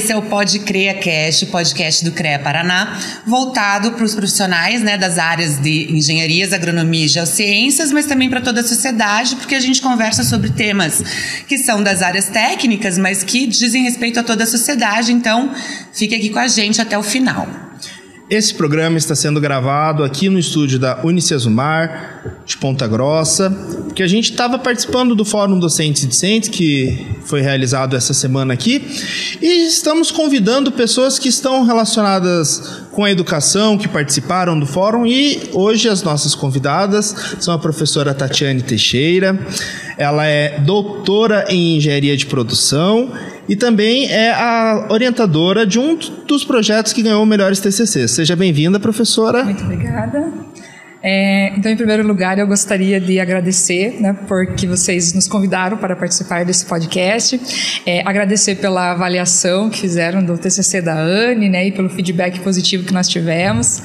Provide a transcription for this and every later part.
esse é o Pode CREA Cast, o podcast do CREA Paraná, voltado para os profissionais, né, das áreas de engenharias, agronomia e geociências, mas também para toda a sociedade, porque a gente conversa sobre temas que são das áreas técnicas, mas que dizem respeito a toda a sociedade. Então, fique aqui com a gente até o final. Esse programa está sendo gravado aqui no estúdio da Unicesumar, de Ponta Grossa, porque a gente estava participando do Fórum Docentes e Discentes, que foi realizado essa semana aqui, e estamos convidando pessoas que estão relacionadas com a educação, que participaram do fórum, e hoje as nossas convidadas são a professora Tatiane Teixeira. Ela é doutora em engenharia de produção e também é a orientadora de um dos projetos que ganhou o Melhores TCC. Seja bem-vinda, professora. Muito obrigada. Então, em primeiro lugar, eu gostaria de agradecer, né, porque vocês nos convidaram para participar desse podcast. Agradecer pela avaliação que fizeram do TCC da Anne, né, e pelo feedback positivo que nós tivemos.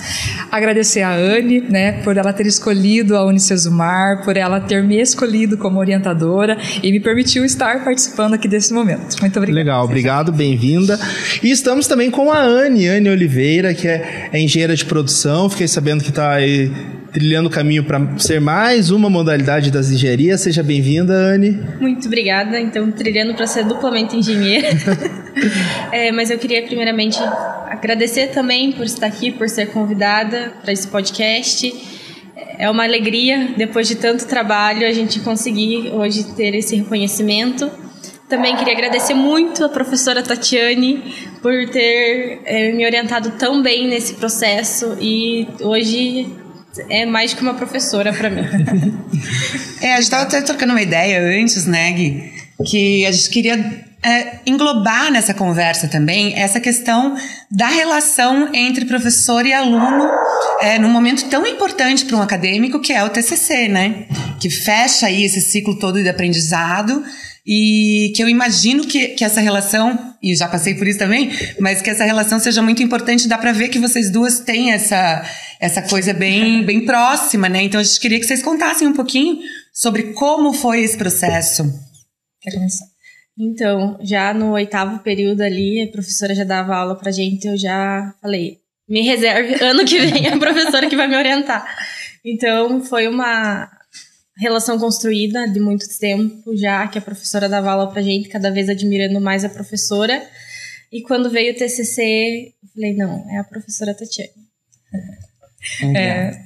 Agradecer a Anne, né, por ela ter escolhido a Unicesumar, por ela ter me escolhido como orientadora e me permitiu estar participando aqui desse momento. Muito obrigada. Legal, obrigado, bem-vinda. E estamos também com a Anne Oliveira, que é engenheira de produção. Fiquei sabendo que está aí trilhando o caminho para ser mais uma modalidade das engenharias. Seja bem-vinda, Anne. Muito obrigada. Então, trilhando para ser duplamente engenheira. Mas eu queria, primeiramente, agradecer também por estar aqui, por ser convidada para esse podcast. É uma alegria, depois de tanto trabalho, a gente conseguir hoje ter esse reconhecimento. Também queria agradecer muito a professora Tatiane por ter me orientado tão bem nesse processo, e hoje é mais que uma professora para mim. A gente estava até trocando uma ideia antes, né, Gui? Que a gente queria englobar nessa conversa também essa questão da relação entre professor e aluno num momento tão importante para um acadêmico, que é o TCC, né? Que fecha aí esse ciclo todo de aprendizado. E que eu imagino que essa relação, e já passei por isso também, mas que essa relação seja muito importante. Dá para ver que vocês duas têm essa coisa bem próxima, né? Então a gente queria que vocês contassem um pouquinho sobre como foi esse processo. Quer começar? Então, já no 8º período ali, a professora já dava aula pra gente, eu já falei, me reserve, ano que vem a professora que vai me orientar. Então, foi uma relação construída de muito tempo já, que a professora dava aula pra gente, cada vez admirando mais a professora. E quando veio o TCC, eu falei, não, é a professora Tatiane.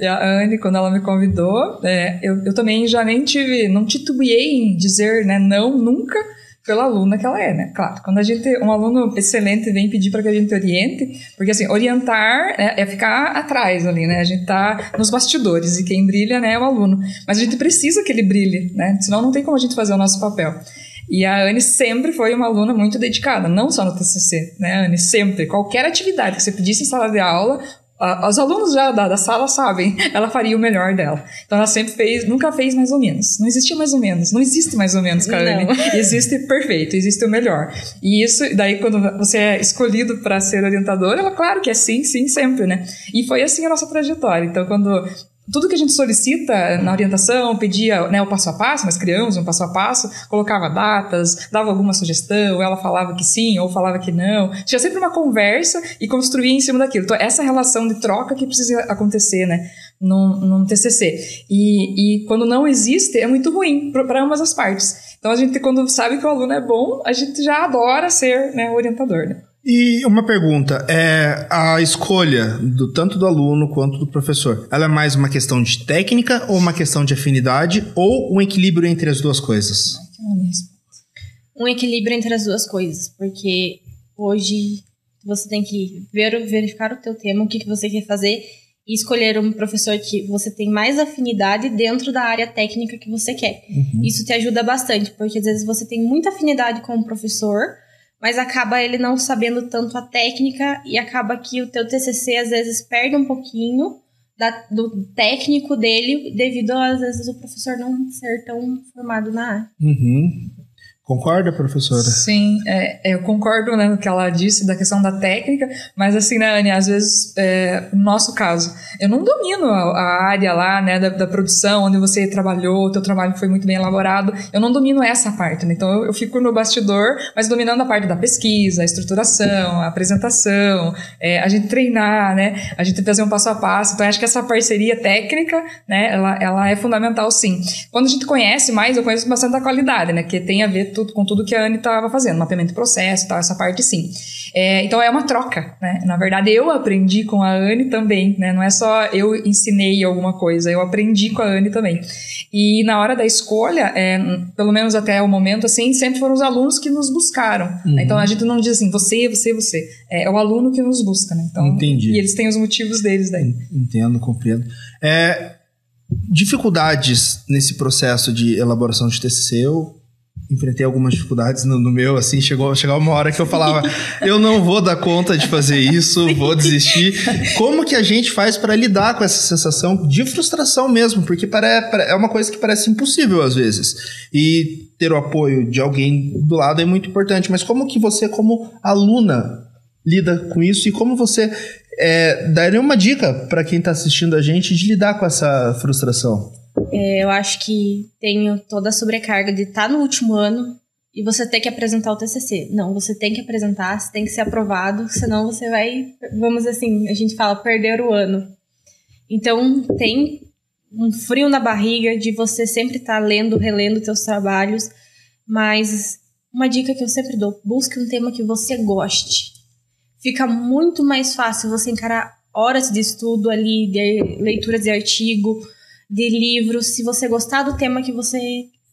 A Anne, quando ela me convidou, eu também já não titubeei em dizer, né, não, nunca, pela aluna que ela é, né? Claro, quando um aluno excelente vem pedir para que a gente oriente, porque assim, orientar é ficar atrás ali, né? A gente tá nos bastidores e quem brilha, né, é o aluno. Mas a gente precisa que ele brilhe, né? Senão não tem como a gente fazer o nosso papel. E a Anne sempre foi uma aluna muito dedicada, não só no TCC, né, Anne? Sempre. Qualquer atividade que você pedisse em sala de aula, os alunos já da sala sabem, ela faria o melhor dela. Então ela sempre nunca fez mais ou menos. Não existia mais ou menos. Não existe mais ou menos com a Anne. Existe perfeito, existe o melhor. E isso, daí quando você é escolhido para ser orientadora, ela, claro que é sim, sempre, né? E foi assim a nossa trajetória. Então tudo que a gente solicita na orientação, pedia, né, o passo a passo, nós criamos um passo a passo, colocava datas, dava alguma sugestão, ela falava que sim ou falava que não. Tinha sempre uma conversa e construía em cima daquilo. Então, essa relação de troca que precisa acontecer, né, num TCC. E quando não existe, é muito ruim para ambas as partes. Então, a gente, quando sabe que o aluno é bom, a gente já adora ser, né, orientador, né? E uma pergunta, a escolha tanto do aluno quanto do professor, ela é mais uma questão de técnica ou uma questão de afinidade ou um equilíbrio entre as duas coisas? Um equilíbrio entre as duas coisas, porque hoje você tem que verificar o teu tema, o que você quer fazer, e escolher um professor que você tem mais afinidade dentro da área técnica que você quer. Uhum. Isso te ajuda bastante, porque às vezes você tem muita afinidade com o professor, mas acaba ele não sabendo tanto a técnica e acaba que o teu TCC às vezes perde um pouquinho do técnico dele devido às vezes o professor não ser tão formado na área. Uhum. Concorda, professora? Sim, eu concordo, né, no que ela disse da questão da técnica, mas assim, né, Anny, às vezes, no nosso caso, eu não domino a área lá, né, da produção, onde você trabalhou, o teu trabalho foi muito bem elaborado, eu não domino essa parte, né, então eu fico no bastidor, mas dominando a parte da pesquisa, a estruturação, a apresentação, a gente treinar, né, a gente fazer um passo a passo, então eu acho que essa parceria técnica, né, ela é fundamental, sim. Quando a gente conhece mais, eu conheço bastante a qualidade, né, que tem a ver com tudo que a Anny estava fazendo, mapeamento de processo, tal, essa parte sim. Então é uma troca, né? Na verdade, eu aprendi com a Anny também, né? Não é só eu ensinei alguma coisa, eu aprendi com a Anny também. E na hora da escolha, pelo menos até o momento, assim, sempre foram os alunos que nos buscaram. Né? Então a gente não diz assim, você. É o aluno que nos busca, né? Então, entendi. E eles têm os motivos deles daí. Entendo, compreendo. Dificuldades nesse processo de elaboração de TCC, eu enfrentei algumas dificuldades no meu, assim, chegou uma hora que eu falava, eu não vou dar conta de fazer isso, vou desistir. Como que a gente faz para lidar com essa sensação de frustração mesmo? Porque é uma coisa que parece impossível às vezes. E ter o apoio de alguém do lado é muito importante. Mas como que você, como aluna, lida com isso? E como você daria uma dica para quem está assistindo a gente de lidar com essa frustração? Eu acho que tenho toda a sobrecarga de estar no último ano e você ter que apresentar o TCC. Não, você tem que apresentar, você tem que ser aprovado, senão você vai, vamos assim, a gente fala, perder o ano. Então, tem um frio na barriga de você sempre estar lendo, relendo teus trabalhos, mas uma dica que eu sempre dou, busque um tema que você goste. Fica muito mais fácil você encarar horas de estudo ali, de leituras de artigo, de livros, se você gostar do tema que você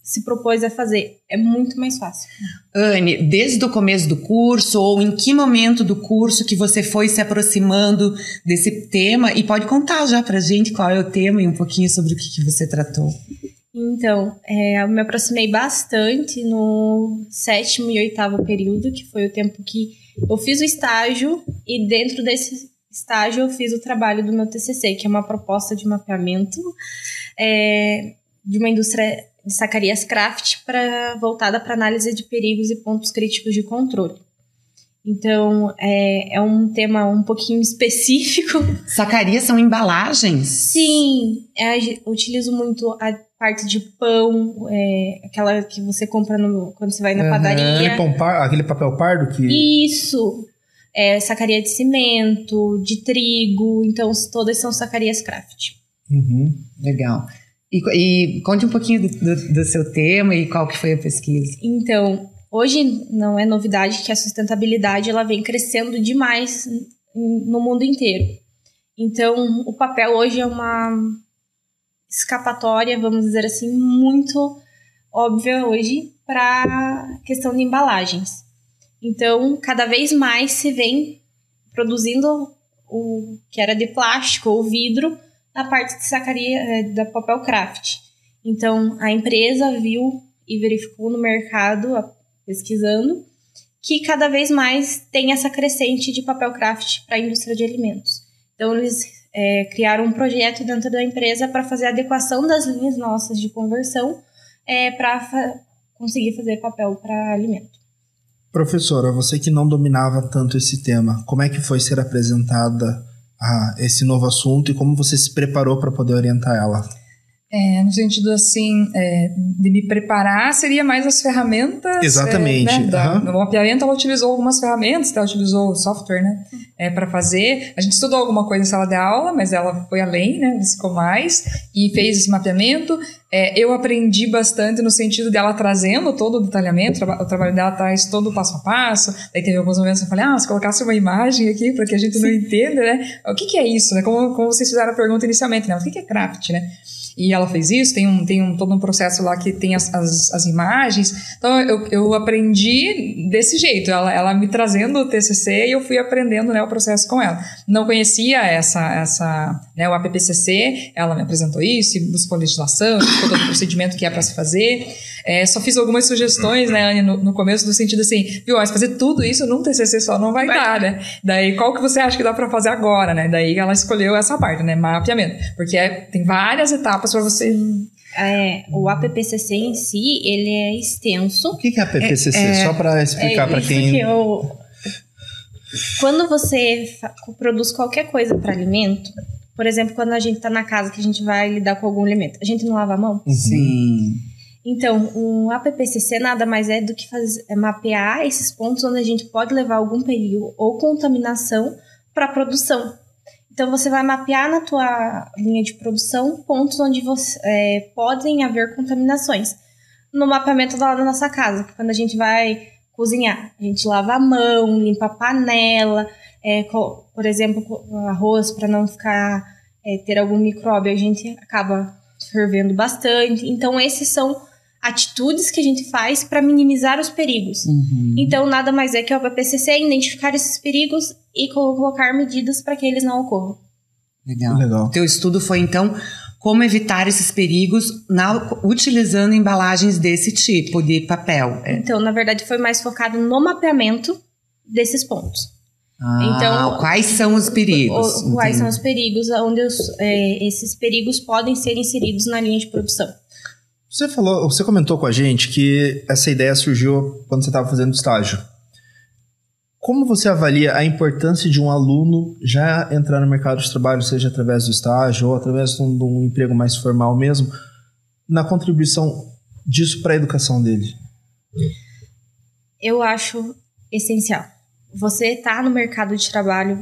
se propôs a fazer, é muito mais fácil. Anny, desde o começo do curso ou em que momento do curso que você foi se aproximando desse tema, e pode contar já pra gente qual é o tema e um pouquinho sobre o que você tratou. Então, eu me aproximei bastante no 7º e 8º período, que foi o tempo que eu fiz o estágio, e dentro desse estágio eu fiz o trabalho do meu TCC, que é uma proposta de mapeamento de uma indústria de Zacarias Craft voltada para análise de perigos e pontos críticos de controle. Então, é um tema um pouquinho específico. Zacarias são embalagens? Sim, eu utilizo muito a parte de pão, aquela que você compra quando você vai na padaria. Aquele papel pardo que... Isso! Sacaria de cimento, de trigo, então todas são Zacarias Craft. Legal. E conte um pouquinho do seu tema e qual que foi a pesquisa. Então, hoje não é novidade que a sustentabilidade ela vem crescendo demais no mundo inteiro. Então, o papel hoje é uma escapatória, vamos dizer assim, muito óbvia hoje para a questão de embalagens. Então, cada vez mais se vem produzindo o que era de plástico ou vidro na parte de sacaria da papel craft. Então, a empresa viu e verificou no mercado, pesquisando, que cada vez mais tem essa crescente de papel craft para a indústria de alimentos. Então, eles criaram um projeto dentro da empresa para fazer a adequação das linhas nossas de conversão para conseguir fazer papel para alimento. Professora, você que não dominava tanto esse tema, como é que foi ser apresentada a esse novo assunto e como você se preparou para poder orientar ela? No sentido assim, de me preparar, seria mais as ferramentas. Exatamente. No mapeamento ela utilizou algumas ferramentas, ela utilizou software, né, para fazer. A gente estudou alguma coisa em sala de aula, mas ela foi além, né, buscou mais e fez esse mapeamento. Eu aprendi bastante no sentido dela trazendo todo o detalhamento, o trabalho dela traz todo o passo a passo. Daí teve alguns momentos que eu falei, se colocasse uma imagem aqui, porque a gente não entende, né? O que é isso, né? Como vocês fizeram a pergunta inicialmente, né? O que é craft, né? E ela fez isso, tem todo um processo lá que tem as imagens. Então, eu aprendi desse jeito, ela me trazendo o TCC e eu fui aprendendo, né, o processo com ela. Não conhecia né, o APPCC, ela me apresentou isso, buscou legislação, buscou todo o procedimento que é para se fazer. Só fiz algumas sugestões, né, Anny, no começo, no sentido assim, mas fazer tudo isso num TCC só não vai dar, né? Daí, qual que você acha que dá para fazer agora, né? Daí ela escolheu essa parte, né, mapeamento. Porque tem várias etapas para você O APPCC em si, ele é extenso. O que é APPCC? Só para explicar para quem... Quando você produz qualquer coisa para alimento, por exemplo, quando a gente está na casa que a gente vai lidar com algum alimento, a gente não lava a mão? Sim. Então, o APPCC nada mais é do que mapear esses pontos onde a gente pode levar algum perigo ou contaminação para a produção. Então, você vai mapear na tua linha de produção pontos onde podem haver contaminações. No mapeamento da nossa casa, quando a gente vai cozinhar, a gente lava a mão, limpa a panela, por exemplo, arroz, para não ficar ter algum micróbio, a gente acaba fervendo bastante. Então, esses são atitudes que a gente faz para minimizar os perigos. Então, nada mais é que o APPCC identificar esses perigos e colocar medidas para que eles não ocorram. Legal. O teu estudo foi, então, como evitar esses perigos utilizando embalagens desse tipo de papel. Então, na verdade, foi mais focado no mapeamento desses pontos. Então, quais são os perigos? Quais são os perigos, onde esses perigos podem ser inseridos na linha de produção. Você comentou com a gente que essa ideia surgiu quando você estava fazendo estágio. Como você avalia a importância de um aluno já entrar no mercado de trabalho, seja através do estágio ou através de um emprego mais formal mesmo, na contribuição disso para a educação dele? Eu acho essencial. Você está no mercado de trabalho,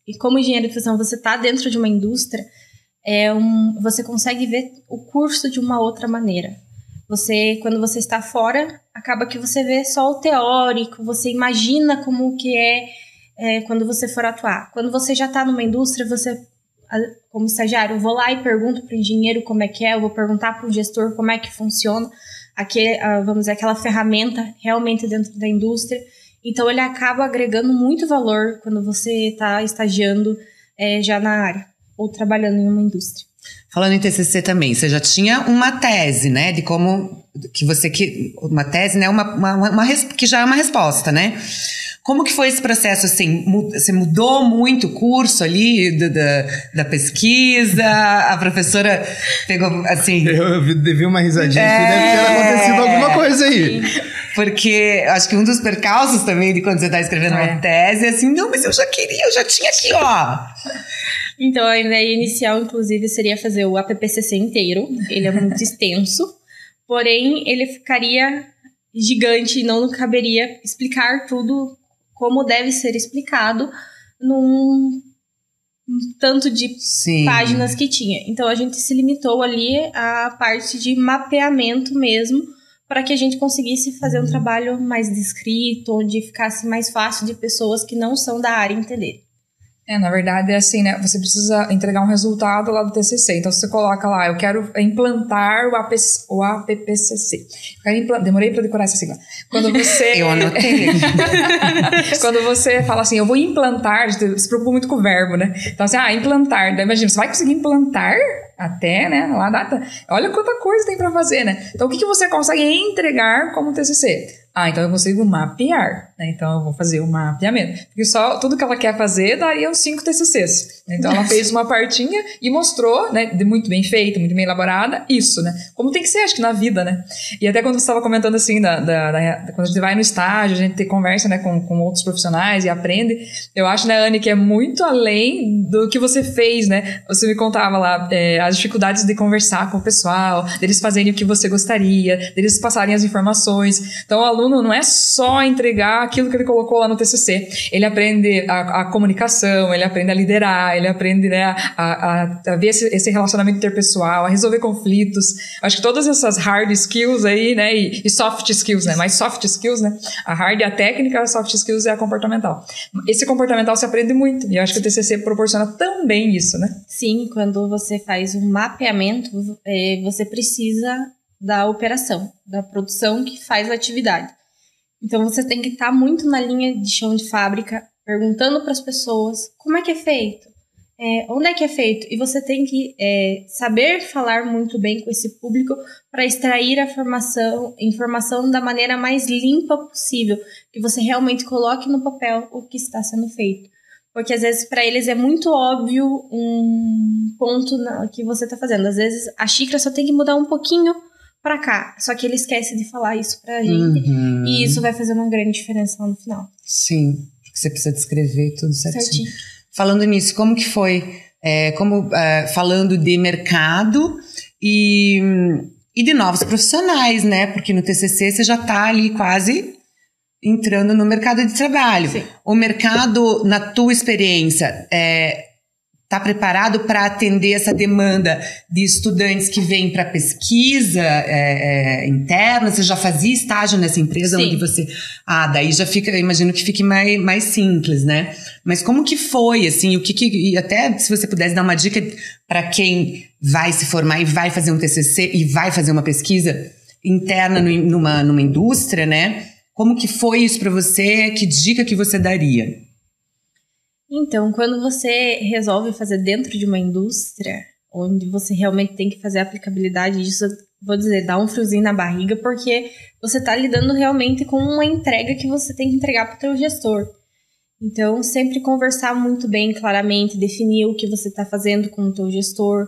e como engenheiro de produção, você está dentro de uma indústria, você consegue ver o curso de uma outra maneira. Quando você está fora, acaba que você vê só o teórico, você imagina como que quando você for atuar. Quando você já está numa indústria, como estagiário, eu vou lá e pergunto para o engenheiro como é que eu vou perguntar para o gestor como é que funciona, vamos dizer, aquela ferramenta realmente dentro da indústria. Então, ele acaba agregando muito valor quando você está estagiando já na área ou trabalhando em uma indústria. Falando em TCC também, você já tinha uma tese, né? De como uma tese, né? Que já é uma resposta, né? Como que foi esse processo, assim? Você mudou muito o curso ali da pesquisa? A professora pegou, assim... Eu devi uma risadinha aqui, deve ter acontecido alguma coisa aí. Porque acho que um dos percalços também de quando você está escrevendo uma tese é assim, não, mas eu já tinha aqui, ó. Então, a ideia inicial, inclusive, seria fazer o APPCC inteiro. Ele é muito extenso, porém, ele ficaria gigante e não caberia explicar tudo como deve ser explicado num tanto de páginas que tinha. Então, a gente se limitou ali à parte de mapeamento mesmo, para que a gente conseguisse fazer um trabalho mais descrito, onde ficasse mais fácil de pessoas que não são da área entender. Na verdade é assim, né? Você precisa entregar um resultado lá do TCC. Então, você coloca lá, eu quero implantar o APPCC. Demorei para decorar essa sigla. Quando você... Eu anotei. Quando você fala assim, eu vou implantar, você se preocupa muito com o verbo, né? Então, assim, implantar. Daí, imagina, você vai conseguir implantar até, né? Lá data. Olha quanta coisa tem para fazer, né? Então, o que você consegue entregar como TCC? Então eu consigo mapear, né? Então eu vou fazer o mapeamento. Porque só tudo que ela quer fazer daria uns 5 TCCs. Então ela fez uma partinha e mostrou, né? Muito bem feita, muito bem elaborada, isso, né? Como tem que ser, acho que na vida, né? E até quando você estava comentando assim, quando a gente vai no estágio, a gente conversa, né, com outros profissionais e aprende, eu acho, né, Anne, que é muito além do que você fez, né? Você me contava lá as dificuldades de conversar com o pessoal, deles fazerem o que você gostaria, deles passarem as informações. Então o aluno não é só entregar aquilo que ele colocou lá no TCC. Ele aprende a comunicação, ele aprende a liderar, ele aprende, né, a ver esse relacionamento interpessoal, a resolver conflitos. Acho que todas essas hard skills aí, né, e soft skills, né, mais soft skills, né, a hard é a técnica, a soft skills é a comportamental. Esse comportamental se aprende muito, e eu acho que o TCC proporciona também isso, né? Sim, quando você faz um mapeamento, você precisa da operação, da produção que faz a atividade. Então, você tem que estar muito na linha de chão de fábrica, perguntando para as pessoas como é que é feito, onde é que é feito. E você tem que saber falar muito bem com esse público para extrair a informação da maneira mais limpa possível, que você realmente coloque no papel o que está sendo feito. Porque às vezes para eles é muito óbvio um ponto que você tá fazendo. Às vezes a xícara só tem que mudar um pouquinho para cá. Só que ele esquece de falar isso pra gente. E isso vai fazer uma grande diferença lá no final. Sim, porque você precisa descrever tudo certinho. Falando nisso, como que foi? Falando de mercado e de novos profissionais, né? Porque no TCC você já tá ali quase entrando no mercado de trabalho. Sim. O mercado, na tua experiência, está preparado para atender essa demanda de estudantes que vêm para pesquisa interna? Você já fazia estágio nessa empresa? Sim. Onde você... daí já fica, eu imagino que fique mais simples, né? Mas como que foi, assim, e até se você pudesse dar uma dica para quem vai se formar e vai fazer um TCC e vai fazer uma pesquisa interna numa indústria, né? Como que foi isso para você? Que dica que você daria? Então, quando você resolve fazer dentro de uma indústria, onde você realmente tem que fazer a aplicabilidade disso, vou dizer, dá um friozinho na barriga, porque você está lidando realmente com uma entrega que você tem que entregar para o teu gestor. Então, sempre conversar muito bem, claramente, definir o que você está fazendo com o teu gestor,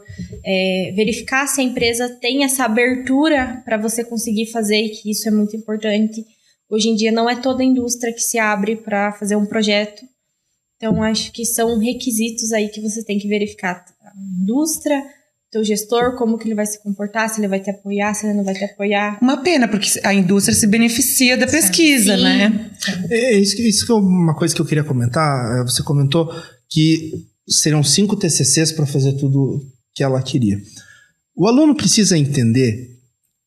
verificar se a empresa tem essa abertura para você conseguir fazer, e que isso é muito importante. Hoje em dia não é toda a indústria que se abre para fazer um projeto. Então, acho que são requisitos aí que você tem que verificar. A indústria, o teu gestor, como que ele vai se comportar, se ele vai te apoiar, se ele não vai te apoiar. Uma pena, porque a indústria se beneficia da pesquisa, sim, né? Isso que é uma coisa que eu queria comentar. Você comentou que seriam 5 TCCs para fazer tudo que ela queria. O aluno precisa entender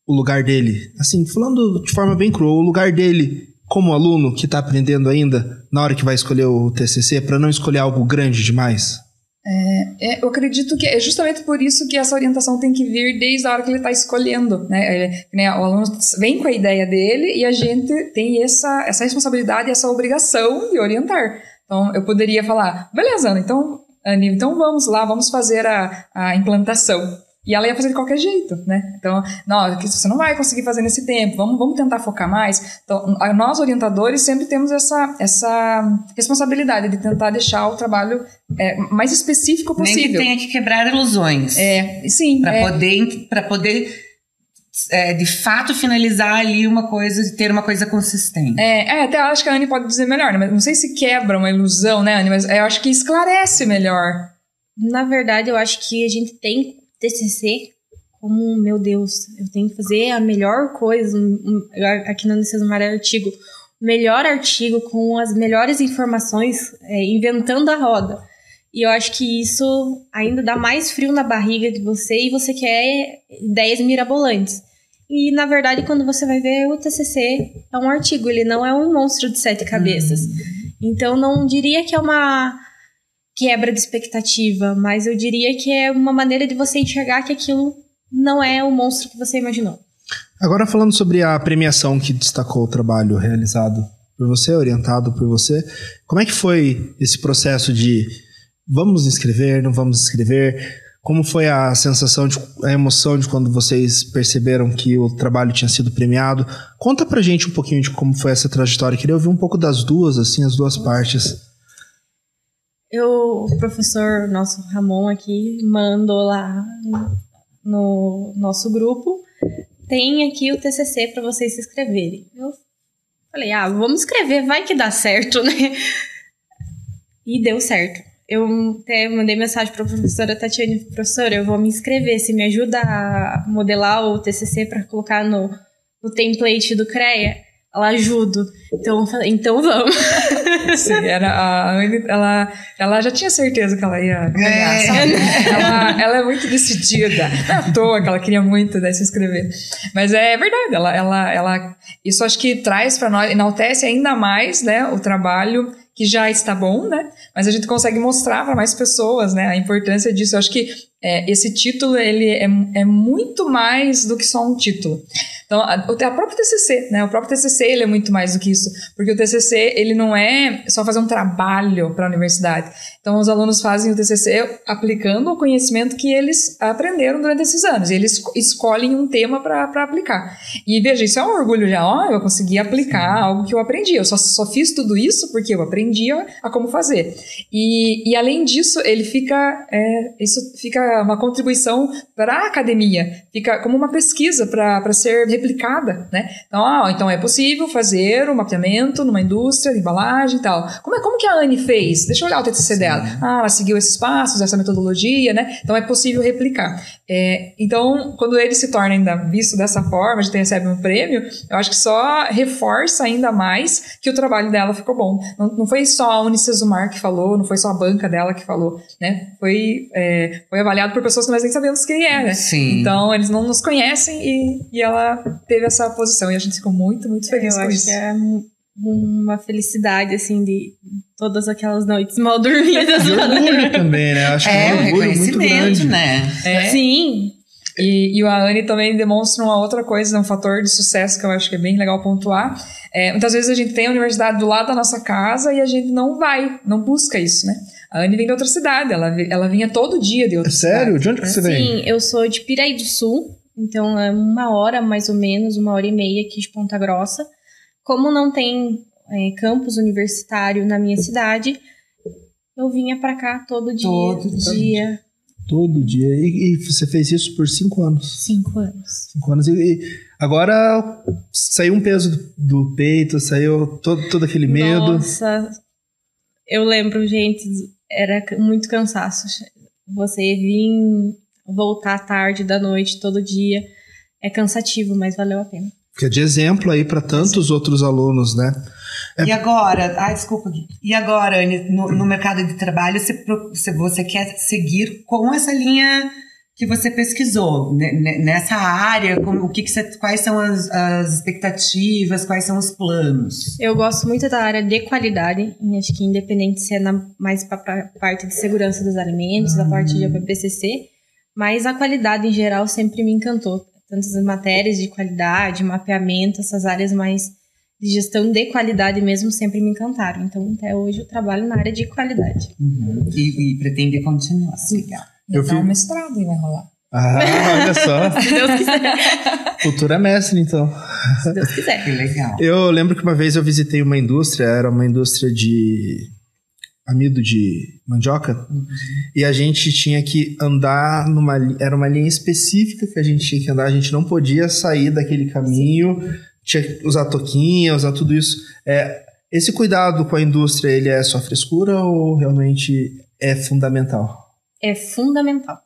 o lugar dele, assim, falando de forma bem crua, o lugar dele como aluno que está aprendendo ainda, na hora que vai escolher o TCC, para não escolher algo grande demais? Eu acredito que é justamente por isso que essa orientação tem que vir desde a hora que ele está escolhendo, né? O aluno vem com a ideia dele e a gente tem essa responsabilidade, essa obrigação de orientar. Então, eu poderia falar, beleza, Ana, então vamos lá, vamos fazer a implantação. E ela ia fazer de qualquer jeito, né? Então, não, você não vai conseguir fazer nesse tempo, vamos tentar focar mais. Então, nós orientadores sempre temos essa responsabilidade de tentar deixar o trabalho mais específico possível. Nem que tenha que quebrar ilusões. Sim. Para poder de fato finalizar ali uma coisa e ter uma coisa consistente. Até acho que a Anne pode dizer melhor, né? Mas não sei se quebra uma ilusão, né, Anne? Mas eu acho que esclarece melhor. Na verdade, eu acho que a gente tem TCC como, meu Deus, eu tenho que fazer a melhor coisa, aqui no Unicesumar é artigo, o melhor artigo com as melhores informações, inventando a roda. E eu acho que isso ainda dá mais frio na barriga de você e você quer ideias mirabolantes. E, na verdade, quando você vai ver o TCC, é um artigo, ele não é um monstro de 7 cabeças. Então, não diria que é uma quebra de expectativa, mas eu diria que é uma maneira de você enxergar que aquilo não é o monstro que você imaginou. Agora, falando sobre a premiação que destacou o trabalho realizado por você, orientado por você, como é que foi esse processo de vamos inscrever, não vamos inscrever? Como foi a sensação, a emoção de quando vocês perceberam que o trabalho tinha sido premiado? Conta pra gente um pouquinho de como foi essa trajetória. Queria ouvir um pouco das duas, assim, as duas partes. O professor, nosso Ramon aqui, mandou lá no nosso grupo, tem aqui o TCC para vocês se inscreverem. Eu falei, vamos escrever, vai que dá certo, né? E deu certo. Eu até mandei mensagem para a professora Tatiane, professora, eu vou me inscrever, você me ajuda a modelar o TCC para colocar no template do CREA? Ela ajuda. Então eu falei, então vamos. Sim, ela já tinha certeza que ela ia ganhar, sabe? Ela é muito decidida. Não é à toa que ela queria muito se inscrever. Mas é verdade, ela isso acho que traz para nós, enaltece ainda mais, né, o trabalho que já está bom, né? Mas a gente consegue mostrar para mais pessoas, né, a importância disso. Eu acho que esse título ele é muito mais do que só um título. Então, a própria TCC, né? O próprio TCC ele é muito mais do que isso, porque o TCC ele não é só fazer um trabalho para a universidade. Então, os alunos fazem o TCC aplicando o conhecimento que eles aprenderam durante esses anos. E eles escolhem um tema para aplicar. E veja, isso é um orgulho já. Eu consegui aplicar algo que eu aprendi. Eu só fiz tudo isso porque eu aprendi. aprendia a como fazer. E além disso, ele isso fica uma contribuição para a academia, fica como uma pesquisa para ser replicada, né? Então é possível fazer um mapeamento numa indústria de embalagem e tal. Como que a Anne fez? Deixa eu olhar o TCC dela. Ela seguiu esses passos, essa metodologia, né? Então é possível replicar. Então, quando ele se torna ainda visto dessa forma, a gente recebe um prêmio, eu acho que só reforça ainda mais que o trabalho dela ficou bom. Não foi só a Unicesumar que falou, não foi só a banca dela que falou, né? Foi avaliado por pessoas que nós nem sabemos quem é, né? Sim. Então, eles não nos conhecem e ela teve essa posição. E a gente ficou muito, muito feliz com isso. Eu acho que é uma felicidade, assim, de todas aquelas noites mal dormidas. E orgulho também, né? Acho que é um orgulho muito grande. Né? Sim. E a Anne também demonstra uma outra coisa, um fator de sucesso que eu acho que é bem legal pontuar. Muitas vezes a gente tem a universidade do lado da nossa casa e a gente não busca isso, né? A Anne vem de outra cidade, ela vinha todo dia de outra cidade. Sério? De onde que você vem? Sim, eu sou de Piraí do Sul, então é 1 hora, mais ou menos, 1h30 aqui de Ponta Grossa. Como não tem campus universitário na minha cidade, eu vinha pra cá todo dia. Todo dia. E você fez isso por 5 anos? 5 anos. 5 anos. E agora saiu um peso do peito, saiu todo aquele medo. Nossa, eu lembro, gente, era muito cansaço. Você vir, voltar tarde da noite, todo dia, é cansativo, mas valeu a pena. Fica de exemplo aí para tantos outros alunos, né? E agora, desculpa, Gui. E agora, Anne, no mercado de trabalho, você quer seguir com essa linha que você pesquisou, nessa área? Quais são as expectativas, quais são os planos? Eu gosto muito da área de qualidade, acho que independente se é mais para a parte de segurança dos alimentos, da parte de APPCC, mas a qualidade em geral sempre me encantou. Tantas matérias de qualidade, mapeamento, essas áreas mais de gestão de qualidade mesmo sempre me encantaram. Então, até hoje eu trabalho na área de qualidade. E pretende continuar. Legal. Eu fiz um mestrado e vai rolar. Olha só. Se Deus quiser. Futura mestre, então. Se Deus quiser. Que legal. Eu lembro que uma vez eu visitei uma indústria, era uma indústria de amido de mandioca, e a gente tinha que andar era uma linha específica que a gente tinha que andar, a gente não podia sair daquele caminho, tinha que usar toquinha, usar tudo isso. Esse cuidado com a indústria, ele é só frescura ou realmente é fundamental? É fundamental.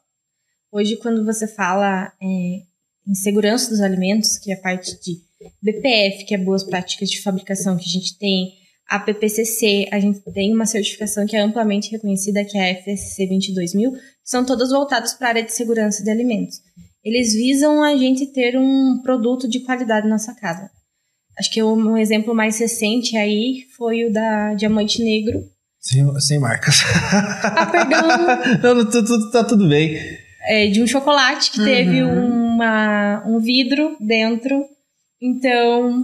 Hoje, quando você fala em segurança dos alimentos, que é a parte de BPF, que é boas práticas de fabricação que a gente tem, a PPCC, a gente tem uma certificação que é amplamente reconhecida, que é a FSC 22000, são todas voltadas para a área de segurança de alimentos. Eles visam a gente ter um produto de qualidade na nossa casa. Acho que um exemplo mais recente aí foi o da Diamante Negro. Sem marcas. Perdão. Não, tá tudo bem. De um chocolate que teve um vidro dentro. Então,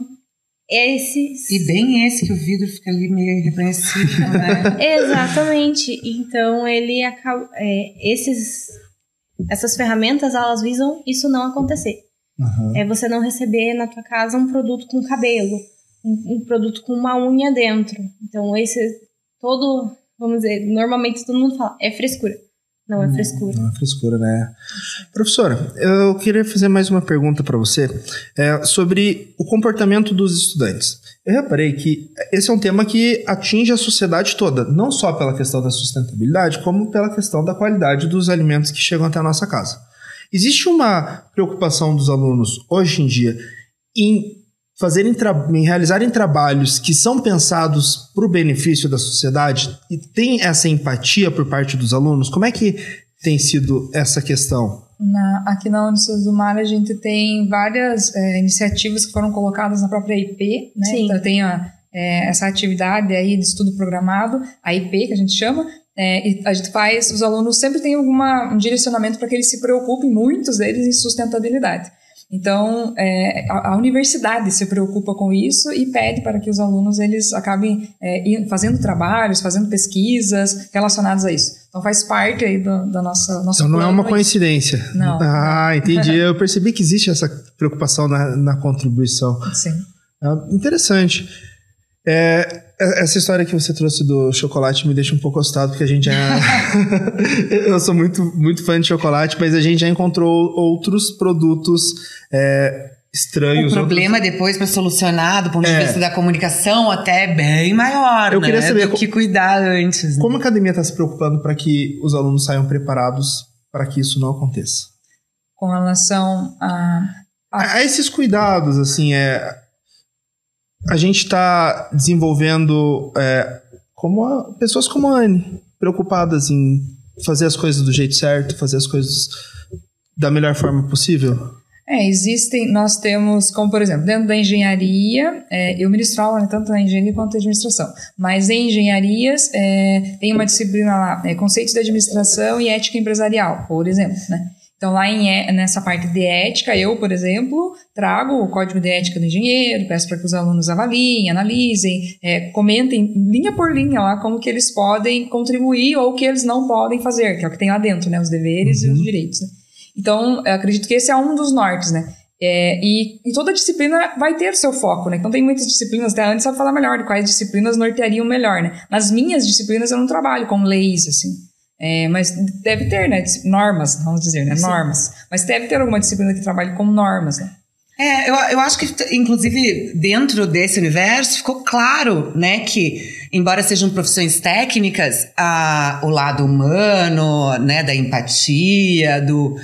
E bem esse que o vidro fica ali meio reconhecido, né? Exatamente. Então, ele acaba... essas ferramentas, elas visam isso não acontecer. É você não receber na tua casa um produto com cabelo, um produto com uma unha dentro. Então, vamos dizer, normalmente todo mundo fala, é frescura. Não é frescura. Não é frescura, né? Professora, eu queria fazer mais uma pergunta para você sobre o comportamento dos estudantes. Eu reparei que esse é um tema que atinge a sociedade toda, não só pela questão da sustentabilidade, como pela questão da qualidade dos alimentos que chegam até a nossa casa. Existe uma preocupação dos alunos, hoje em dia, em realizarem trabalhos que são pensados para o benefício da sociedade e tem essa empatia por parte dos alunos? Como é que tem sido essa questão? Aqui na Unicesumar a gente tem várias iniciativas que foram colocadas na própria IP, né? Sim. Então tem essa atividade aí de estudo programado, a IP que a gente chama, e a gente os alunos sempre têm um direcionamento para que eles se preocupem, muitos deles, em sustentabilidade. Então, a universidade se preocupa com isso e pede para que os alunos eles acabem fazendo trabalhos, fazendo pesquisas relacionadas a isso. Então, faz parte aí da nossa Então, não é uma coincidência. Não. Ah, entendi. Eu percebi que existe essa preocupação na contribuição. Sim. Interessante. Essa história que você trouxe do chocolate me deixa um pouco assustado, porque a gente já... Eu sou muito fã de chocolate, mas a gente já encontrou outros produtos estranhos. O problema depois para solucionar, do ponto de vista da comunicação, até é bem maior, Eu queria saber do que cuidar antes. Como a academia está se preocupando para que os alunos saiam preparados para que isso não aconteça? Com relação a esses cuidados, assim, a gente está desenvolvendo pessoas como a Anne, preocupadas em fazer as coisas do jeito certo, fazer as coisas da melhor forma possível? Nós temos, como por exemplo, dentro da engenharia, eu ministro aula tanto na engenharia quanto na administração, mas em engenharias tem uma disciplina lá, conceitos de administração e ética empresarial, por exemplo, né? Então, lá nessa parte de ética, eu, por exemplo, trago o código de ética do engenheiro, peço para que os alunos avaliem, analisem, comentem linha por linha lá como que eles podem contribuir ou o que eles não podem fazer, que é o que tem lá dentro, né? Os deveres e os direitos, né? Então, eu acredito que esse é um dos nortes, né? E toda disciplina vai ter seu foco, né? Então, tem muitas disciplinas, até antes sabe falar melhor de quais disciplinas norteariam melhor, né? Nas minhas disciplinas eu não trabalho com leis, assim. Mas deve ter, né? Normas, vamos dizer, né? Sim. Normas. Mas deve ter alguma disciplina que trabalhe com normas, né? Eu acho que, inclusive, dentro desse universo, ficou claro, né, que, embora sejam profissões técnicas, o lado humano, né, da empatia, do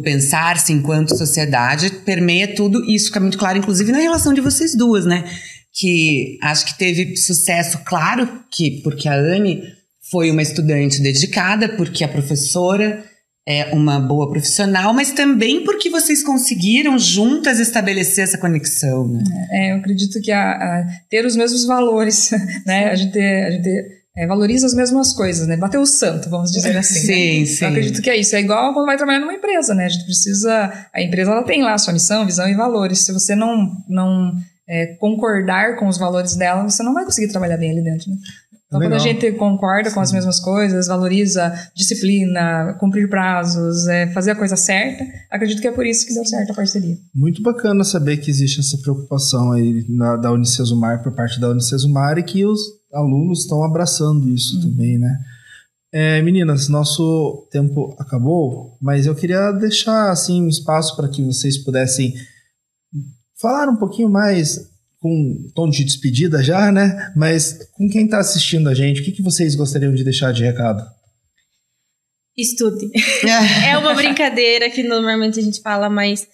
pensar-se enquanto sociedade, permeia tudo. E isso fica muito claro, inclusive, na relação de vocês duas, né? Que acho que teve sucesso, claro, porque a Anne foi uma estudante dedicada, porque a professora é uma boa profissional, mas também porque vocês conseguiram juntas estabelecer essa conexão, né? Eu acredito que ter os mesmos valores, né? A gente valoriza as mesmas coisas, né? Bater o santo, vamos dizer assim. Sim, né? sim. Eu acredito que é isso. É igual quando vai trabalhar numa empresa, né? A empresa ela tem lá a sua missão, visão e valores. Se você não concordar com os valores dela, você não vai conseguir trabalhar bem ali dentro, né? Então, legal. Quando a gente concorda com as mesmas coisas, valoriza disciplina, cumprir prazos, fazer a coisa certa, acredito que é por isso que deu certo a parceria. Muito bacana saber que existe essa preocupação aí da Unicesumar por parte da Unicesumar e que os alunos estão abraçando isso também, né? Meninas, nosso tempo acabou, mas eu queria deixar assim, um espaço para que vocês pudessem falar um pouquinho mais com um tom de despedida já, né? Mas com quem está assistindo a gente, o que vocês gostariam de deixar de recado? Estude. É uma brincadeira que normalmente a gente fala, mas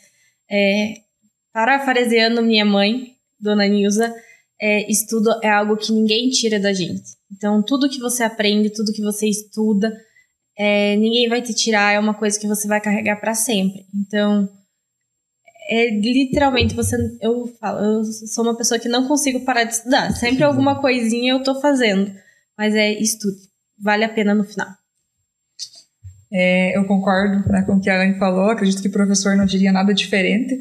parafraseando minha mãe, Dona Nilza, estudo é algo que ninguém tira da gente. Então, tudo que você aprende, tudo que você estuda, ninguém vai te tirar, é uma coisa que você vai carregar para sempre. Então, literalmente, eu sou uma pessoa que não consigo parar de estudar. Sempre alguma coisinha eu tô fazendo. Mas estude. Vale a pena no final. Eu concordo, né, com o que a Anne falou. Acredito que o professor não diria nada diferente.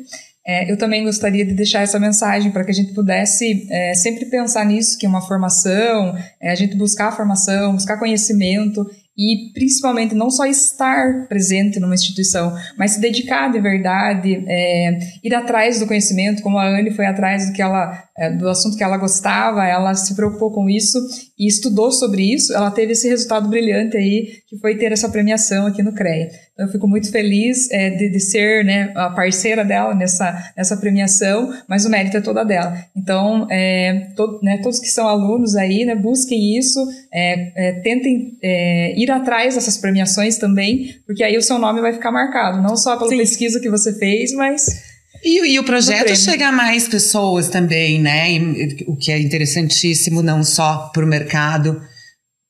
Eu também gostaria de deixar essa mensagem para que a gente pudesse sempre pensar nisso, que é uma formação, a gente buscar formação, buscar conhecimento e principalmente não só estar presente numa instituição, mas se dedicar de verdade, ir atrás do conhecimento, como a Anne foi atrás do assunto que ela gostava, ela se preocupou com isso e estudou sobre isso, ela teve esse resultado brilhante aí, que foi ter essa premiação aqui no CREA. Então, eu fico muito feliz de ser, né, a parceira dela nessa premiação, mas o mérito é toda dela. Então, todos que são alunos aí, né, busquem isso, tentem ir atrás dessas premiações também, porque aí o seu nome vai ficar marcado, não só pela pesquisa que você fez, mas... E o projeto chega a mais pessoas também, né? O que é interessantíssimo, não só para o mercado,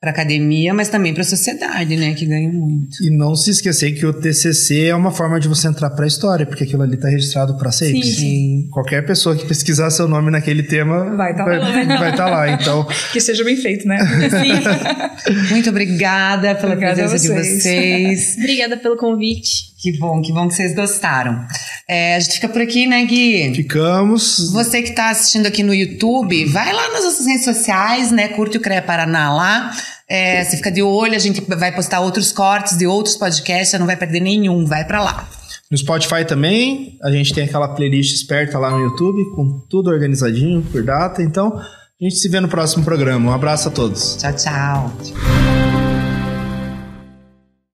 para a academia, mas também para a sociedade, né? Que ganha muito. E não se esquecer que o TCC é uma forma de você entrar para a história, porque aquilo ali está registrado para sempre. Sim. Qualquer pessoa que pesquisar seu nome naquele tema vai estar lá. Então, que seja bem feito, né? Sim. Muito obrigada pela presença de vocês. Obrigada pelo convite. Que bom que vocês gostaram. A gente fica por aqui, né, Gui? Ficamos. Você que está assistindo aqui no YouTube, vai lá nas nossas redes sociais, né? Curte o CREA Paraná lá. Você fica de olho, a gente vai postar outros cortes de outros podcasts, você não vai perder nenhum, vai pra lá. No Spotify também, a gente tem aquela playlist esperta lá no YouTube, com tudo organizadinho, por data. Então, A gente se vê no próximo programa. Um abraço a todos. Tchau, tchau.